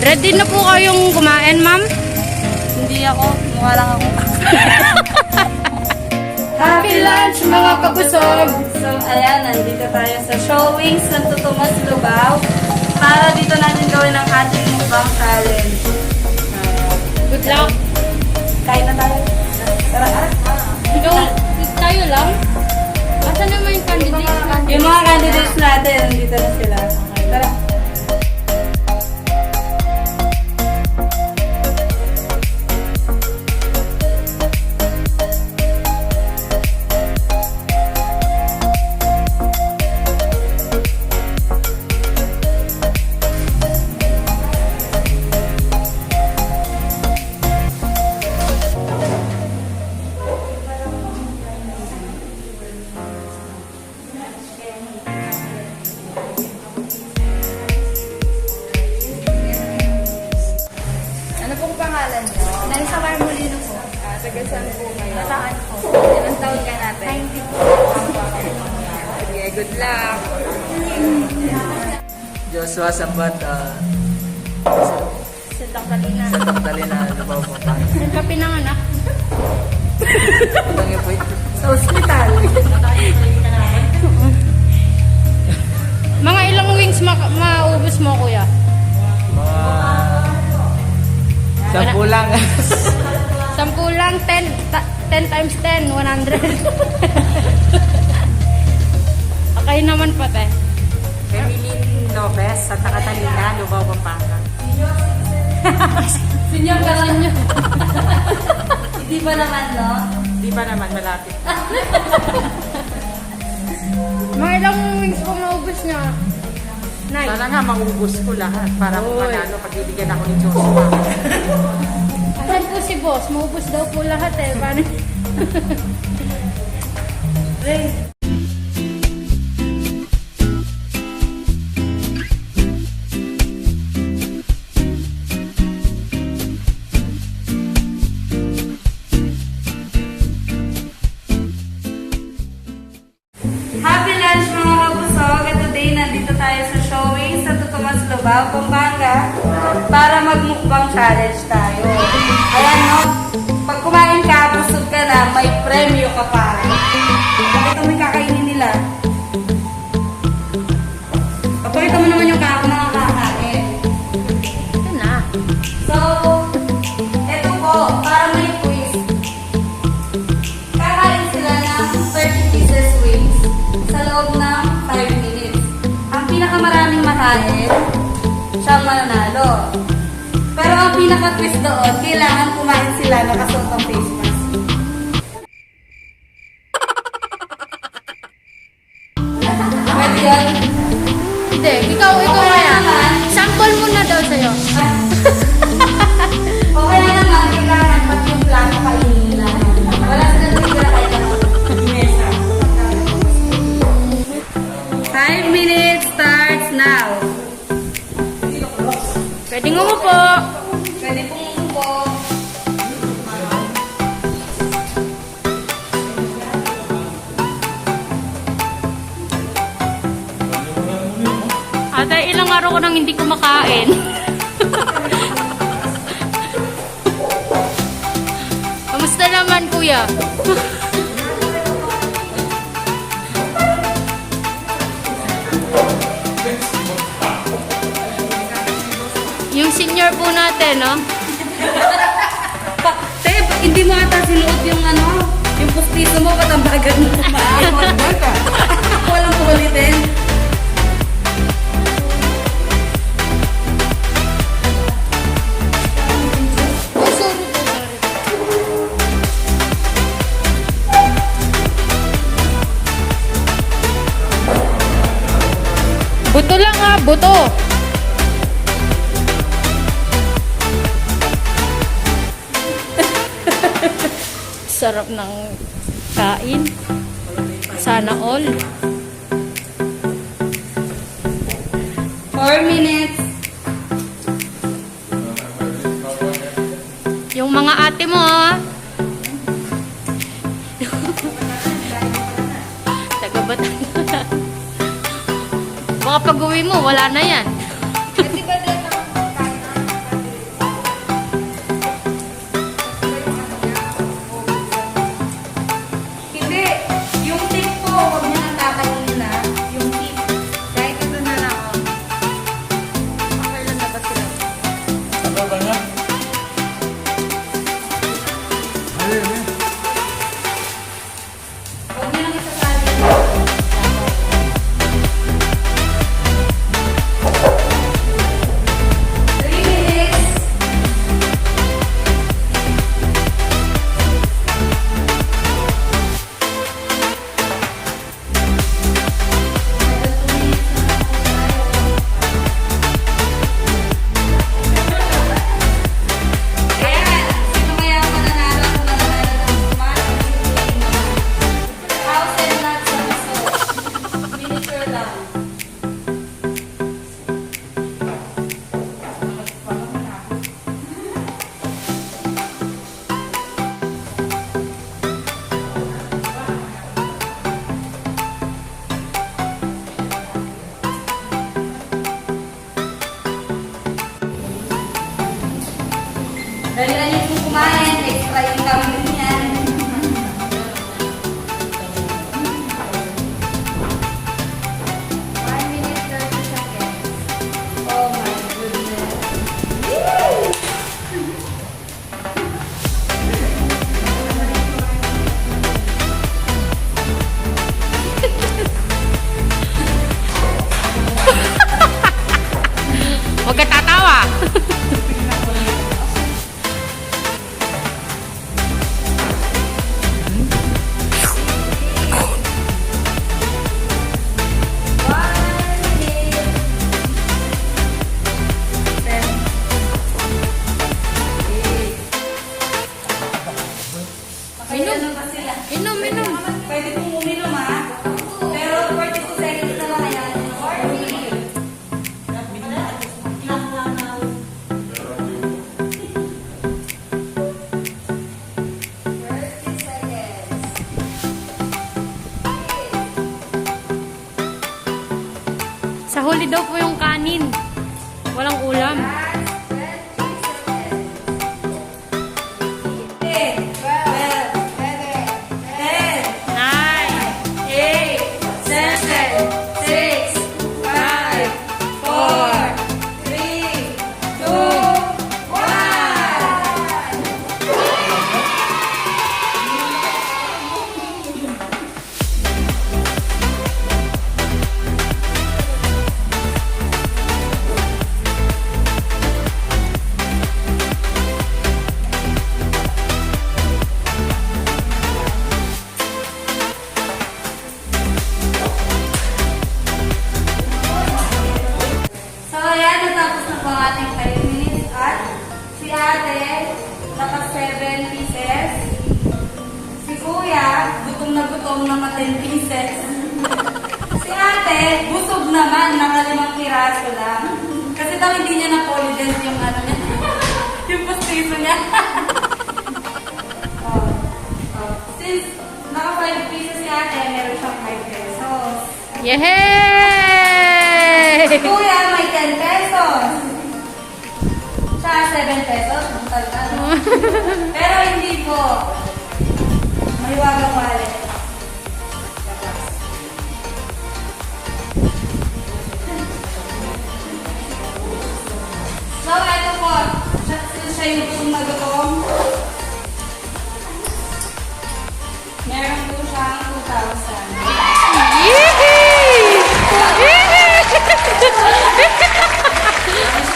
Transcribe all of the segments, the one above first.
Ready na po kayong kumain, ma'am? Hindi ako. Mukha lang ako. Happy lunch, mga kabusog! So, ayan. Nandito tayo sa showing Santo Tomas, Lubao. Para dito natin gawin ang ating mukbang challenge. Good luck! Kain na tayo. Tara, Ikaw, tayo lang? Asan naman yung candidates? Yung mga candidates natin, nandito na sila. Tara. Ano pong pangalan niyo? Nasa Marmolino po. Taga saan po kayo? Saan po? Ilang taon ka natin? 90 po. Sige, good luck! Joshua Sambat, Sa Tangkalina. sa Tagdalina, Lubao po pa. Saan ka pinanganak? Ito nga po ito. Sa ospital. Mga ilang wings maubos mo, kuya? Mga 10 lang. 10 lang, 10 times 10, 100. Okay naman pa, te. Emily Lopez, Santa Catalina, Lubao, Pampanga. Senior ka lang niyo. Hindi ba naman, no? Di ba naman malapit? Mga ilang wings po maubos niya? Nay. Sana nga maubos ko lahat para manalo pagbibigyan ako ni Joshua. Asan po si boss? Maubos daw po lahat eh. Paano? Happy lunch mga kabusog. At today, nandito tayo sa showing Santo Tomas, Lubao, Pampanga para magmukbang challenge tayo. Ayan, no? Pag kumain ka, busog ka na, may premyo ka pa. Pakita mo yung kakainin nila. Papakita mo naman yung mga kakain. Ito na. So, eto po, para may quiz. Kakain sila ng 30 pieces wings sa loob ng 5 minutes. Ang pinakamaraming makain, siyang mananalo. Pero ang pinaka-twist doon, kailangan kumain sila nakasuot ng face mask. Pwede yun? Hindi, ikaw kaya. Sample mo na daw sa'yo. Okay na naman, kailangan pati yung plano kainin nila. Wala silang tira kahit ano. Mesa. 5 minutes starts now. Pwede nga mo po. Pwede pong umupo. Ate, ilang araw ko nang hindi kumakain. Kamusta naman, kuya? Yung senior po natin, no? Te, hindi mo ata sinuot yung ano, yung pustiso mo, patambagan mo kumain. Walang kulitin. Oh, sorry po, sorry. Buto lang ha, buto. Sarap ng kain. Sana all. 4 minutes. Yung mga ate mo, ha? Taga Batangas. Baka pag uwi mo, wala na yan. Di ba din ako kain? income din yan. Oh my goodness. Huwag ka tatawa. Inom, inom. Pwede pong uminom ha. Pero 42 seconds na lang yan. 40. Sa huli daw po yung kanin. Walang ulam. 10, 12, 10, 9, 8, 7, 6, 5, 4, 3, 2, 1. So, ayan, natapos na po ang ating 5 minutes at si ate, dapat 7 pieces. Si kuya, gutom na 10 pieces. Si ate, busog naman, naka 5 piraso lang. Kasi daw hindi niya na-polydent yung ano niya. Yung postiso niya. Oh. Since naka 5 pieces si ate, meron siyang 5 pesos. Yehey! Si kuya, may 10 pesos. Siya, 7 pesos. Buntal ka, no? Pero hindi po. Mahiwagang wallet. So, eto po. Siya yung gutom na gutom. Meron po siyang 2,000. Yehey!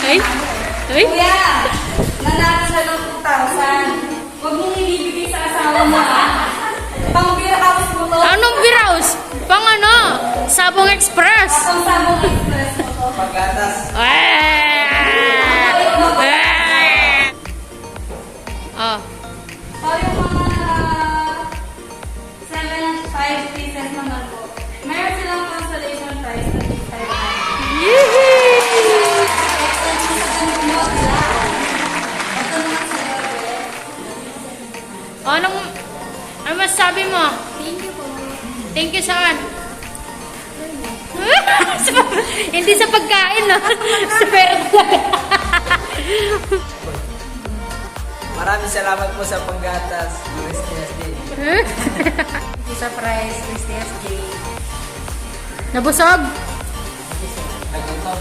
Ay! Ay! Kuya, nanalo siya ng 2,000. Huwag mong ibibigay sa asawa mo, ha? Pang-beer house mo to. Anong biraus? Pang ano? Sabong Express. Pang sabong express mo to. paggatas. Oh. So, yung mga 5 pieces naman po. Meron silang consolation prize na 500. Yehey! Anong masasabi mo? Thank you po. Thank you saan? Hindi sa pagkain, no? Sa pera talaga. Maraming salamat po sa paggatas. Christmas Day. Sa prize, Christmas Day. Nabusog? Nagutom.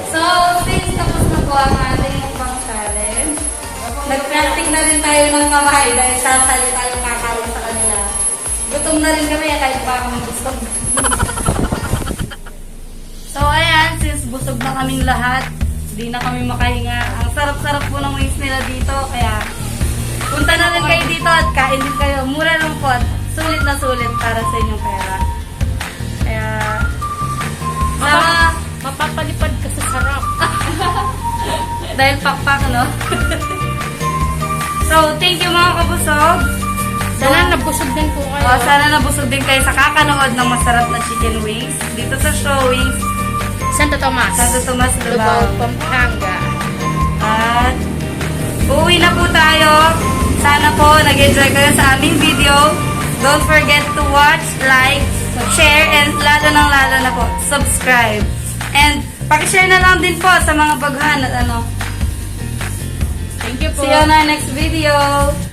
So, since tapos na po ang ating mukbang challenge, nag-practic na rin tayo ng kamay dahil sasalita yung kakain sa kanila. Gutom na rin kami kahit pa kami busog. So, ayan, since busog na kaming lahat, di na kami makahinga. Ang sarap-sarap po ng wings nila dito, kaya punta na rin kayo dito at kain din kayo. Mura lang po at sulit na sulit para sa inyong pera. Kaya, sama, Mapapalipad ka sa sarap. dahil pakpak, no? So, thank you mga kabusog. Sana nabusog din po kayo. Sana nabusog din kayo sa kakanood ng masarap na chicken wings dito sa Showwings, Santo Tomas. Santo Tomas, Lubao, Lubao. Pampanga. At uuwi na po tayo. Sana po nag-enjoy kayo sa aming video. Don't forget to watch, like, share, and lalo na po, subscribe. And pakishare na lang din po sa mga baghan at ano. Thank you po. See you on our next video.